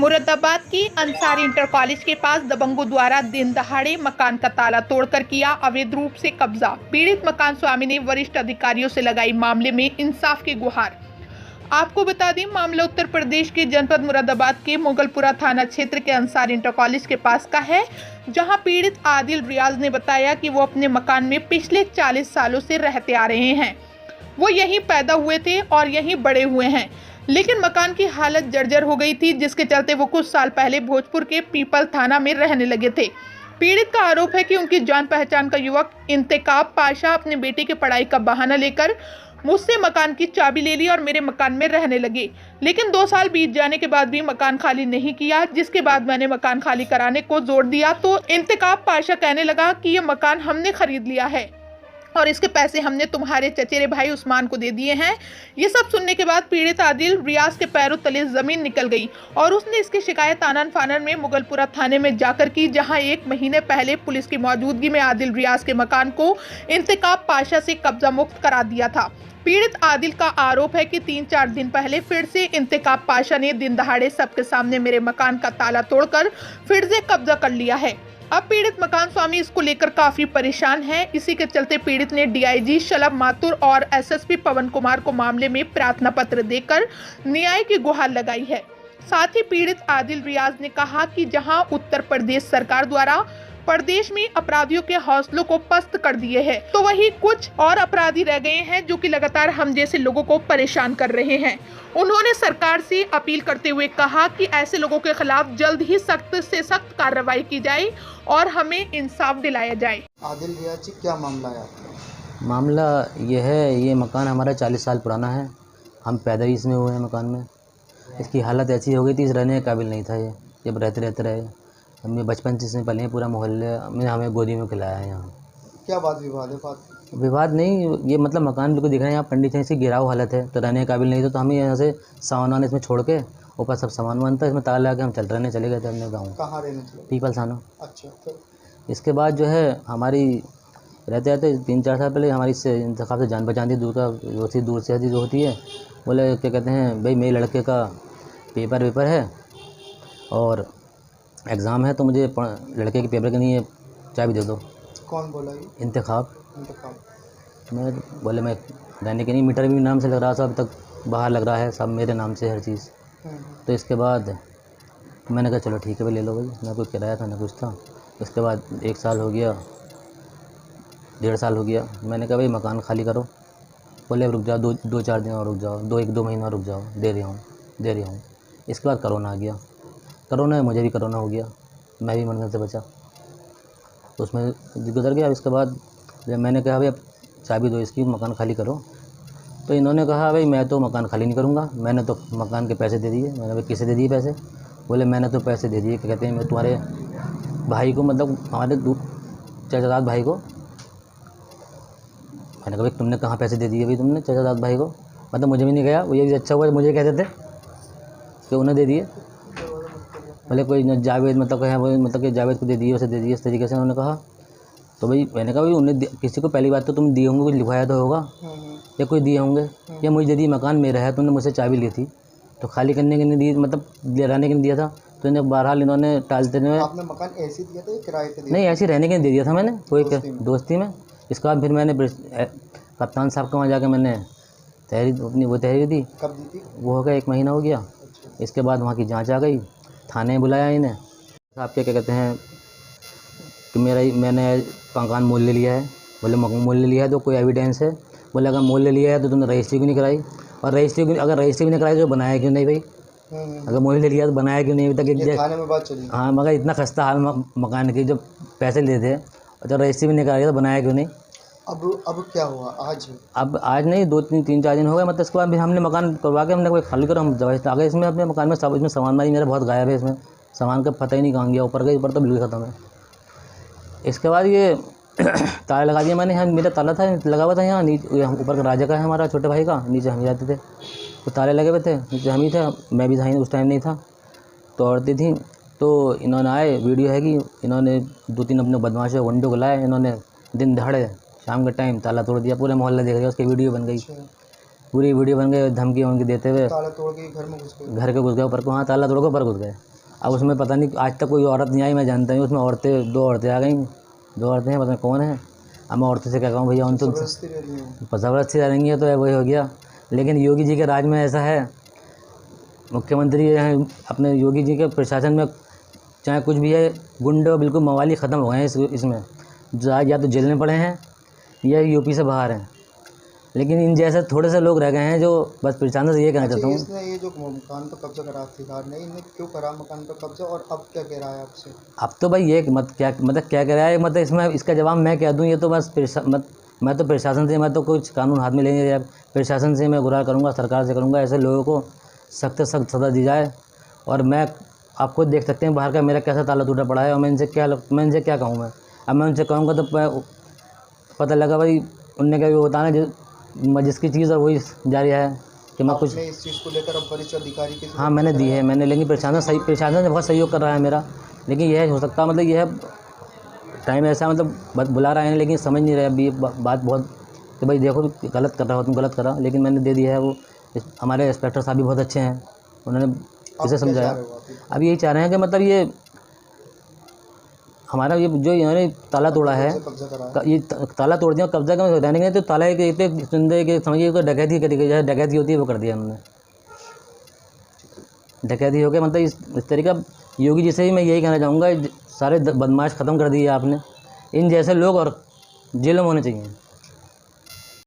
मुरादाबाद की Ansari inter college के पास दबंगों द्वारा दिन दहाड़े मकान का ताला तोड़कर किया अवैध रूप से कब्जा। पीड़ित मकान स्वामी ने वरिष्ठ अधिकारियों से लगाई मामले में इंसाफ की गुहार। आपको बता दें, मामला उत्तर प्रदेश के जनपद मुरादाबाद के मुगलपुरा थाना क्षेत्र के अंसारी इंटर कॉलेज के पास का है, जहां पीड़ित आदिल रियाज ने बताया कि वो अपने मकान में पिछले 40 सालों से रहते आ रहे हैं। वो यहीं पैदा हुए थे और यहीं बड़े हुए हैं, लेकिन मकान की हालत जर्जर हो गई थी, जिसके चलते वो कुछ साल पहले भोजपुर के पीपल थाना में रहने लगे थे। पीड़ित का आरोप है कि उनकी जान पहचान का युवक इंतकाब पाशा अपने बेटे की पढ़ाई का बहाना लेकर मुझसे मकान की चाबी ले ली और मेरे मकान में रहने लगे, लेकिन 2 साल बीत जाने के बाद भी मकान खाली नहीं किया। जिसके बाद मैंने मकान खाली कराने को जोर दिया तो इंतकाब पाशा कहने लगा कि ये मकान हमने खरीद लिया है और इसके पैसे हमने तुम्हारे चचेरे भाई उस्मान को दे दिए हैं। ये सब सुनने के बाद पीड़ित आदिल रियाज के पैरों तले जमीन निकल गई और उसने इसकी शिकायत आनन फानन में मुगलपुरा थाने में जाकर की, जहां 1 महीने पहले पुलिस की मौजूदगी में आदिल रियाज के मकान को इंतकाब पाशा से कब्जा मुक्त करा दिया था। पीड़ित आदिल का आरोप है कि 3-4 दिन पहले फिर से इंतकाब पाशा ने दिन दहाड़े सबके सामने मेरे मकान का ताला तोड़कर फिर से कब्जा कर लिया है। अब पीड़ित मकान स्वामी इसको लेकर काफी परेशान है। इसी के चलते पीड़ित ने डीआईजी शलभ माथुर और एसएसपी पवन कुमार को मामले में प्रार्थना पत्र देकर न्याय की गुहार लगाई है। साथ ही पीड़ित आदिल रियाज ने कहा कि जहां उत्तर प्रदेश सरकार द्वारा प्रदेश में अपराधियों के हौसलों को पस्त कर दिए हैं, तो वही कुछ और अपराधी रह गए हैं जो कि लगातार हम जैसे लोगों को परेशान कर रहे हैं। उन्होंने सरकार से अपील करते हुए कहा कि ऐसे लोगों के खिलाफ जल्द ही सख्त से सख्त कार्रवाई की जाए और हमें इंसाफ दिलाया जाए। आदिल रियाज जी, क्या मामला है आपका? मामला ये है, ये मकान हमारा 40 साल पुराना है। हम पैदा ही इसमें हुए हैं मकान में। इसकी हालत ऐसी हो गई थी, इस रहने के काबिल नहीं था ये। जब रहते रहे हमें बचपन से इसमें पले हैं, पूरा मोहल्ले में हमें गोदी में खिलाया है। यहाँ क्या बात विवाद है? विवाद नहीं, ये मतलब मकान बिल्कुल दिख रहे हैं, यहाँ कंडीशन से गिराव हालत है, तो रहने के काबिल नहीं था। तो हमें यहाँ से सामान इसमें छोड़ के ऊपर सब सामान बनता है, इसमें ताला लगा के हम चले गए थे अपने गाँव। कहाँ रहने चले? पीपल थाना। अच्छा, फिर इसके बाद जो है हमारी रहते 3-4 साल पहले हमारी इससे इंतखाब से जान बचाती दूर से जो होती है, बोले क्या कहते हैं, भाई मेरे लड़के का पेपर है और एग्ज़ाम है, तो मुझे लड़के के पेपर के लिए चाबी दे दो। कौन बोला ये? इंतखाब। मैं बोले मैं रहने के नहीं, मीटर भी नाम से लग रहा था, अब तक बाहर लग रहा है, सब मेरे नाम से हर चीज़। तो इसके बाद मैंने कहा चलो ठीक है भाई ले लो भाई, ना कोई किराया था ना कुछ था। उसके बाद 1 साल हो गया, 1.5 साल हो गया, मैंने कहा भाई मकान खाली करो। बोले अब रुक जाओ, 2-4 दिन और रुक जाओ, 1-2 महीना रुक जाओ, दे रहा हूँ। इसके बाद कोरोना आ गया। कोरोना मुझे भी कोरोना हो गया, मैं भी मरने से बचा, उसमें गुजर गया। इसके बाद जब मैंने कहा भाई अब चाबी दो इसकी, मकान खाली करो, तो इन्होंने कहा भाई मैं तो मकान खाली नहीं करूँगा, मैंने तो मकान के पैसे दे दिए। मैंने भाई किसे दे दिए पैसे? बोले मैंने तो पैसे दे दिए, क्या कहते हैं, मैं तुम्हारे भाई को, मतलब हमारे चाचादाद भाई को। मैंने कहा भाई तुमने कहाँ पैसे दे दिए भाई तुमने चाचादाद भाई को? मतलब मुझे भी नहीं गया, वो ये भी अच्छा हुआ मुझे कहते थे कि उन्हें दे दिए। भले कोई जावेद मतलब कि जावेद को दे दिए, उसे दे दिए, इस तरीके से उन्होंने कहा। तो भाई मैंने कहा भाई उन्हें किसी को पहली बात तो तुम दिए होंगे, कुछ लिखवाया तो होगा या कोई दिए होंगे, या मुझे दे दी, मकान मेरा है, तुमने मुझसे चाबी ली थी तो खाली करने के नहीं दी, मतलब रहने के नहीं दिया था। तो इन्हें बहरहाल इन्होंने टालते हुए, आपने मकान ऐसे दिया था या किराए पे दिया? नहीं ऐसे रहने के नहीं दे दिया था मैंने, कोई दोस्ती में। इसके बाद फिर मैंने कप्तान साहब के वहाँ जाकर मैंने तहरीर दी। कब दी थी? वो हो गया 1 महीना हो गया। इसके बाद वहाँ की जाँच आ गई, थाने बुलाया इन्हें। साहब क्या कहते हैं कि मैंने मकान मोल ले लिया है। बोले मकान मोल ले लिया है तो कोई एविडेंस है? बोले अगर मोल ले लिया है तो तुमने रजिस्ट्री क्यों नहीं कराई, और अगर रजिस्ट्री भी नहीं कराई तो बनाया क्यों नहीं भाई? अगर मोल ले लिया तो बनाया क्यों नहीं अभी तक? थाने में बात चली। हाँ, मगर इतना खस्ता हाल मकान की, जो पैसे लेते और जब रजिस्ट्री भी नहीं कराई तो बनाया क्यों नहीं? अब क्या हुआ आज? अब आज नहीं, 2-3-4 दिन हो गए। मतलब इसके बाद भी हमने मकान करवा के हमने कोई खाली करो, हम जबरदस्त आ गए इसमें अपने मकान में। सब इसमें सामान मारी मेरा बहुत गायब है, इसमें सामान का पता ही नहीं कहाँ गया, ऊपर तो बिल्कुल ख़त्म है। इसके बाद ये ताला लगा दिया मैंने। यहाँ मेरा ताला था लगा हुआ था, यहाँ नीचे ऊपर का राजा का है हमारा छोटे भाई का, नीचे हम जाते थे, तो ताले लगे हुए थे, नीचे हम ही थे, मैं भी था उस टाइम नहीं था, तो औरतें थी। तो इन्होंने आए, वीडियो है कि इन्होंने 2-3 अपने बदमाशों गुंडों को लाए, इन्होंने दिन दहाड़े शाम के टाइम ताला तोड़ दिया, पूरे मोहल्ला देख रहे, उसकी वीडियो बन गई, पूरी वीडियो बन गई, धमकी उनकी देते हुए ताला तोड़ के घर में घुस गए, घर के घुस गए ऊपर को। हाँ, ताला तोड़ के ऊपर घुस गए। अब उसमें पता नहीं आज तक कोई औरत नहीं आई, मैं जानता हूँ उसमें औरतें 2 औरतें आ गई, 2 औरतें हैं, पता नहीं कौन है। अब मैं औरतों से क्या कहूँ भैया, उनसे ज़बरदस्ती रह रही हूँ। ज़बरदस्ती रहेंगी है तो वही हो गया। लेकिन योगी जी के राज में ऐसा है, मुख्यमंत्री हैं अपने योगी जी के प्रशासन में, चाहे कुछ भी है, गुंडे बिल्कुल मवाली ख़त्म हो गए हैं इसमें, जो आज या तो जेल में पड़े हैं या यूपी से बाहर हैं। लेकिन इन जैसे थोड़े से लोग रह गए हैं जो बस प्रशासन से ये कहना चाहता हूँ। इसने ये जो मकान पर कब्जा करा सरकार ने, इन्हें क्यों करा मकान पर कब्जा, और अब क्या कह रहा है आपसे? अब तो भाई ये क्या कह रहा है, मतलब इसमें इसका जवाब मैं क्या दूँ? ये तो बस मैं तो प्रशासन से, मैं तो कुछ कानून हाथ में लेंगे या प्रशासन से मैं गुहार करूँगा, सरकार से करूँगा, ऐसे लोगों को सख्त से सख्त सज़ा दी जाए। और मैं आप खुद देख सकते हैं बाहर का मेरा कैसा ताला टूटा पड़ा है, और मैं इनसे क्या कहूँ? मैं अब मैं उनसे कहूँगा तो पता लगा भाई उनने क्या बताना जिसकी चीज़ और वही जारी है कि मैं कुछ। इस चीज़ को लेकर अब वरिष्ठ अधिकारी के हाँ मैंने दी है, मैंने, लेकिन प्रशासन से बहुत सहयोग कर रहा है मेरा। लेकिन यह हो सकता मतलब यह टाइम ऐसा मतलब बुला रहे हैं, लेकिन समझ नहीं रहे अभी बात बहुत कि भाई देखो गलत कर रहा हो तुम, गलत कर रहा हो। लेकिन मैंने दे दिया है। वो हमारे इंस्पेक्टर साहब भी बहुत अच्छे हैं, उन्होंने इसे समझाया। अब यही चाह रहे हैं कि मतलब ये हमारा ये जो इन्होंने ताला तोड़ा है, ये ताला तोड़ दिया, कब्जा क्यों रहने के, तो ताला एक समझिए को डकैती डकैती होती है वो कर दिया उन्होंने, डकैती हो गया। मतलब इस तरीका योगी जी से ही मैं यही कहना चाहूँगा, सारे बदमाश ख़त्म कर दिए आपने। इन जैसे लोग और जेलों में होने चाहिए।